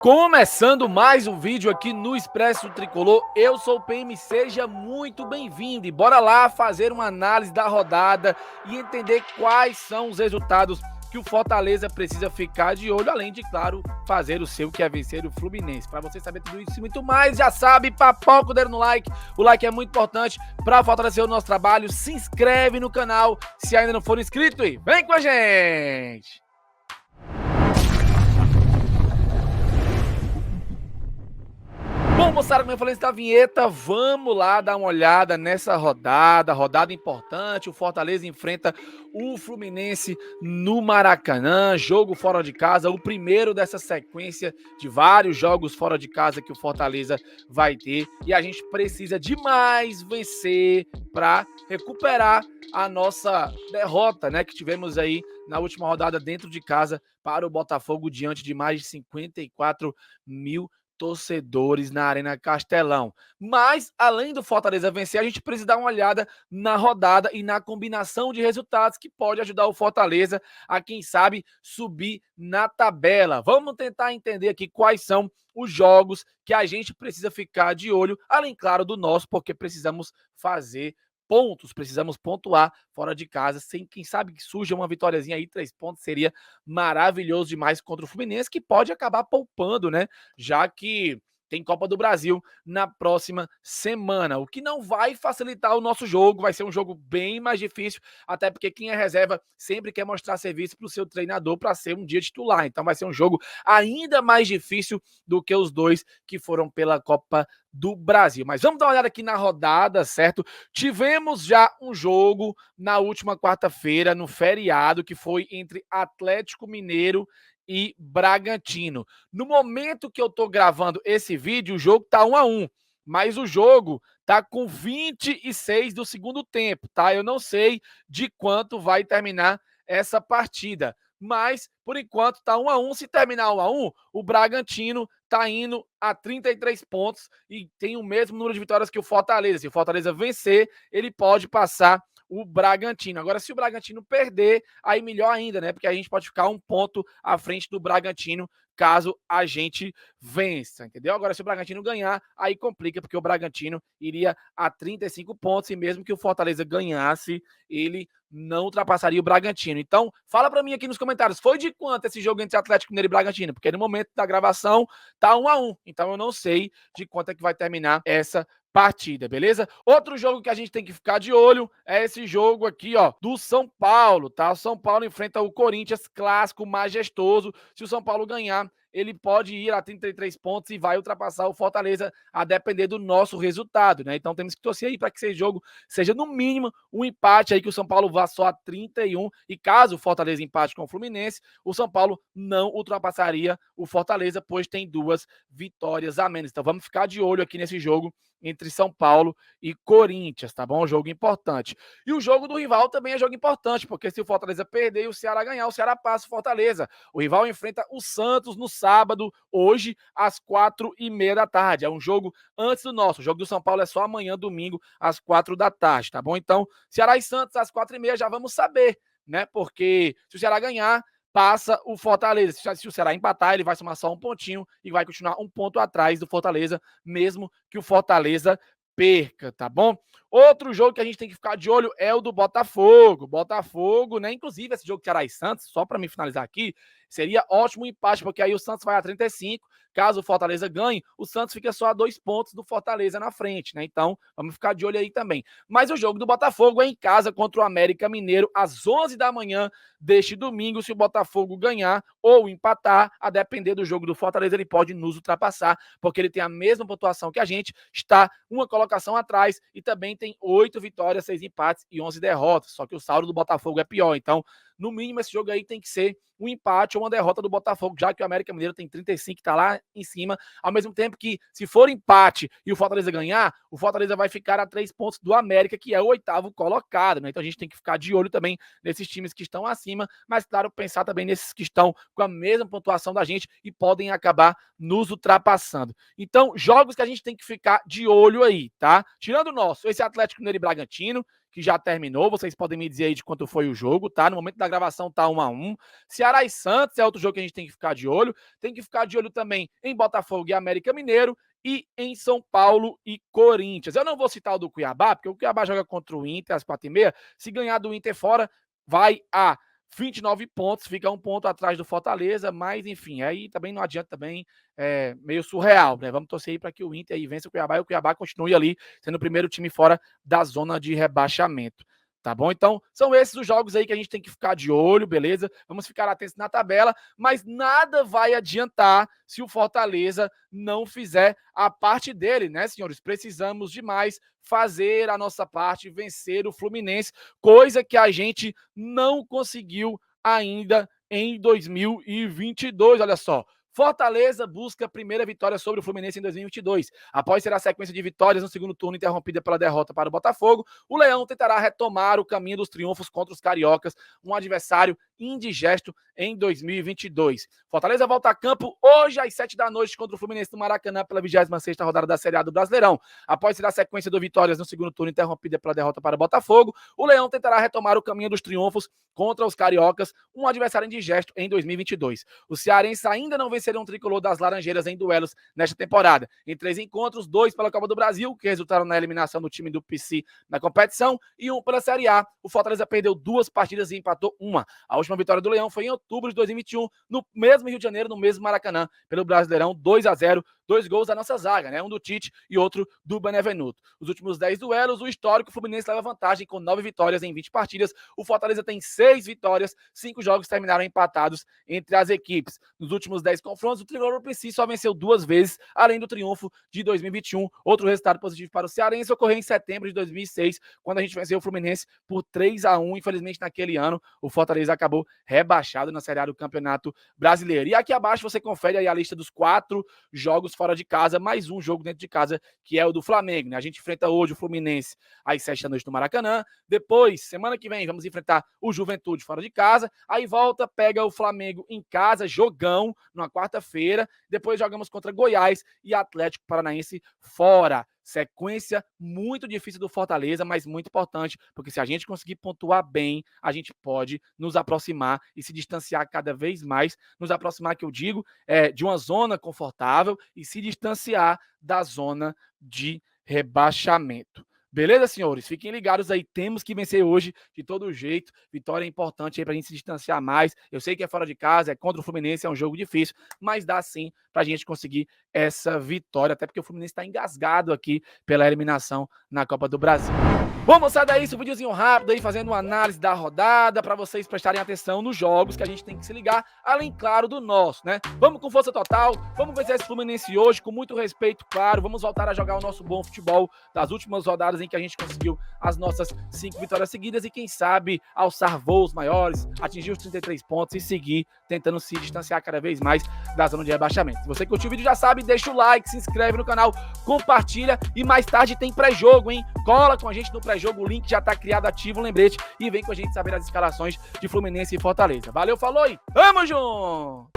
Começando mais um vídeo aqui no Expresso Tricolor, eu sou o PM, seja muito bem-vindo e bora lá fazer uma análise da rodada e entender quais são os resultados que o Fortaleza precisa ficar de olho, além de, claro, fazer o seu, que é vencer o Fluminense. Para você saber tudo isso e muito mais, já sabe, papoca o dedo no like, o like é muito importante para fortalecer o nosso trabalho, se inscreve no canal se ainda não for inscrito e vem com a gente! Bom, moçada, como eu falei antes da vinheta, vamos lá dar uma olhada nessa rodada importante. O Fortaleza enfrenta o Fluminense no Maracanã, jogo fora de casa, o primeiro dessa sequência de vários jogos fora de casa que o Fortaleza vai ter. E a gente precisa demais vencer para recuperar a nossa derrota, né, que tivemos aí na última rodada dentro de casa para o Botafogo diante de mais de 54 mil torcedores na Arena Castelão. Mas, além do Fortaleza vencer, a gente precisa dar uma olhada na rodada e na combinação de resultados que pode ajudar o Fortaleza a, quem sabe, subir na tabela. Vamos tentar entender aqui quais são os jogos que a gente precisa ficar de olho, além, claro, do nosso, porque precisamos fazer pontos, precisamos pontuar fora de casa, sem quem sabe que surja uma vitóriazinha aí, 3 pontos, seria maravilhoso demais contra o Fluminense, que pode acabar poupando, né? Já que tem Copa do Brasil na próxima semana, o que não vai facilitar o nosso jogo, vai ser um jogo bem mais difícil, até porque quem é reserva sempre quer mostrar serviço para o seu treinador para ser um dia titular, então vai ser um jogo ainda mais difícil do que os dois que foram pela Copa do Brasil. Mas vamos dar uma olhada aqui na rodada, certo? Tivemos já um jogo na última quarta-feira, no feriado, que foi entre Atlético Mineiro e Bragantino. No momento que eu tô gravando esse vídeo, o jogo tá 1-1, mas o jogo tá com 26 do segundo tempo, tá? Eu não sei de quanto vai terminar essa partida, mas por enquanto tá 1-1. Se terminar 1-1, o Bragantino tá indo a 33 pontos e tem o mesmo número de vitórias que o Fortaleza. Se o Fortaleza vencer, ele pode passar o Bragantino. Agora, se o Bragantino perder, aí melhor ainda, né? Porque a gente pode ficar um ponto à frente do Bragantino caso a gente vença, entendeu? Agora, se o Bragantino ganhar, aí complica, porque o Bragantino iria a 35 pontos e mesmo que o Fortaleza ganhasse, ele não ultrapassaria o Bragantino. Então, fala para mim aqui nos comentários, foi de quanto esse jogo entre Atlético Mineiro e Bragantino? Porque no momento da gravação tá 1-1, então eu não sei de quanto é que vai terminar essa partida, beleza? Outro jogo que a gente tem que ficar de olho é esse jogo aqui, ó, do São Paulo, tá? O São Paulo enfrenta o Corinthians, clássico, majestoso. Se o São Paulo ganhar, ele pode ir a 33 pontos e vai ultrapassar o Fortaleza a depender do nosso resultado, né? Então temos que torcer aí para que esse jogo seja no mínimo um empate aí, que o São Paulo vá só a 31, e caso o Fortaleza empate com o Fluminense, o São Paulo não ultrapassaria o Fortaleza, pois tem 2 vitórias a menos. Então vamos ficar de olho aqui nesse jogo entre São Paulo e Corinthians, tá bom? Jogo importante. E o jogo do rival também é jogo importante, porque se o Fortaleza perder e o Ceará ganhar, o Ceará passa o Fortaleza. O rival enfrenta o Santos no sábado, hoje, às 4h30 da tarde. É um jogo antes do nosso. O jogo do São Paulo é só amanhã, domingo, às 4 da tarde, tá bom? Então, Ceará e Santos às 4h30 já vamos saber, né? Porque se o Ceará ganhar, passa o Fortaleza. Se o Ceará empatar, ele vai somar só um pontinho e vai continuar um ponto atrás do Fortaleza, mesmo que o Fortaleza perca, tá bom? Outro jogo que a gente tem que ficar de olho é o do Botafogo. Botafogo, né? Inclusive, esse jogo Ceará e Santos, só para me finalizar aqui, seria ótimo empate, porque aí o Santos vai a 35. Caso o Fortaleza ganhe, o Santos fica só a 2 pontos do Fortaleza na frente, né? Então, vamos ficar de olho aí também. Mas o jogo do Botafogo é em casa contra o América Mineiro, às 11 da manhã deste domingo. Se o Botafogo ganhar ou empatar, a depender do jogo do Fortaleza, ele pode nos ultrapassar, porque ele tem a mesma pontuação que a gente, está uma colocação atrás e também tem 8 vitórias, 6 empates e 11 derrotas. Só que o saldo do Botafogo é pior. Então, no mínimo, esse jogo aí tem que ser um empate ou uma derrota do Botafogo, já que o América Mineiro tem 35, que está lá em cima, ao mesmo tempo que, se for empate e o Fortaleza ganhar, o Fortaleza vai ficar a 3 pontos do América, que é o 8º colocado, né? Então a gente tem que ficar de olho também nesses times que estão acima, mas claro, pensar também nesses que estão com a mesma pontuação da gente e podem acabar nos ultrapassando. Então, jogos que a gente tem que ficar de olho aí, tá? Tirando o nosso, esse Atlético Mineiro e Bragantino, que já terminou. Vocês podem me dizer aí de quanto foi o jogo, tá? No momento da gravação tá 1-1. Ceará e Santos é outro jogo que a gente tem que ficar de olho. Tem que ficar de olho também em Botafogo e América Mineiro e em São Paulo e Corinthians. Eu não vou citar o do Cuiabá, porque o Cuiabá joga contra o Inter às 4h30. Se ganhar do Inter fora, vai a 29 pontos, fica 1 ponto atrás do Fortaleza, mas enfim, aí também não adianta também, meio surreal, né? Vamos torcer aí para que o Inter aí vença o Cuiabá e o Cuiabá continue ali sendo o primeiro time fora da zona de rebaixamento. Tá bom? Então, são esses os jogos aí que a gente tem que ficar de olho, beleza? Vamos ficar atentos na tabela, mas nada vai adiantar se o Fortaleza não fizer a parte dele, né, senhores? Precisamos demais fazer a nossa parte, vencer o Fluminense, coisa que a gente não conseguiu ainda em 2022, olha só. Fortaleza busca a primeira vitória sobre o Fluminense em 2022. Após ser a sequência de vitórias no segundo turno interrompida pela derrota para o Botafogo, o Leão tentará retomar o caminho dos triunfos contra os cariocas, um adversário indigesto em 2022. Fortaleza volta a campo hoje às 7 da noite contra o Fluminense no Maracanã pela 26ª rodada da Série A do Brasileirão. Após ser a sequência de vitórias no segundo turno interrompida pela derrota para o Botafogo, o Leão tentará retomar o caminho dos triunfos contra os cariocas, um adversário indigesto em 2022. Os cearenses ainda não venceram o tricolor das Laranjeiras em duelos nesta temporada. Em 3 encontros, 2 pela Copa do Brasil, que resultaram na eliminação do time do PC na competição, e 1 pela Série A. O Fortaleza perdeu 2 partidas e empatou 1. A última vitória do Leão foi em outubro de 2021, no mesmo Rio de Janeiro, no mesmo Maracanã, pelo Brasileirão, 2-0, 2 gols da nossa zaga, né? Um do Tite e outro do Benevenuto. Os últimos 10 duelos, o histórico Fluminense leva vantagem com 9 vitórias em 20 partidas. O Fortaleza tem 6 vitórias, 5 jogos terminaram empatados entre as equipes. Nos últimos 10 confrontos, o tricolor PC só venceu 2 vezes, além do triunfo de 2021. Outro resultado positivo para o cearense ocorreu em setembro de 2006, quando a gente venceu o Fluminense por 3-1. Infelizmente, naquele ano, o Fortaleza acabou rebaixado na Série A do Campeonato Brasileiro. E aqui abaixo você confere aí a lista dos 4 jogos fora de casa, mais um jogo dentro de casa, que é o do Flamengo, né? A gente enfrenta hoje o Fluminense às 7 da noite no Maracanã. Depois, semana que vem, vamos enfrentar o Juventude fora de casa. Aí volta, pega o Flamengo em casa, jogão, numa quarta-feira. Depois jogamos contra Goiás e Atlético Paranaense fora. Sequência muito difícil do Fortaleza, mas muito importante, porque se a gente conseguir pontuar bem, a gente pode nos aproximar e se distanciar cada vez mais, nos aproximar, que eu digo, de uma zona confortável e se distanciar da zona de rebaixamento. Beleza, senhores? Fiquem ligados aí, temos que vencer hoje de todo jeito. Vitória é importante aí pra gente se distanciar mais. Eu sei que é fora de casa, é contra o Fluminense, é um jogo difícil, mas dá sim pra gente conseguir essa vitória, até porque o Fluminense tá engasgado aqui pela eliminação na Copa do Brasil. Bom, moçada, é isso, um videozinho rápido aí, fazendo uma análise da rodada, para vocês prestarem atenção nos jogos que a gente tem que se ligar, além, claro, do nosso, né? Vamos com força total, vamos vencer esse Fluminense hoje, com muito respeito, claro, vamos voltar a jogar o nosso bom futebol das últimas rodadas em que a gente conseguiu as nossas 5 vitórias seguidas e, quem sabe, alçar voos maiores, atingir os 33 pontos e seguir tentando se distanciar cada vez mais da zona de rebaixamento. Se você curtiu o vídeo, já sabe, deixa o like, se inscreve no canal, compartilha e mais tarde tem pré-jogo, hein? Cola com a gente no pré-jogo, o link já tá criado, ativa o lembrete e vem com a gente saber as escalações de Fluminense e Fortaleza. Valeu, falou e tamo junto!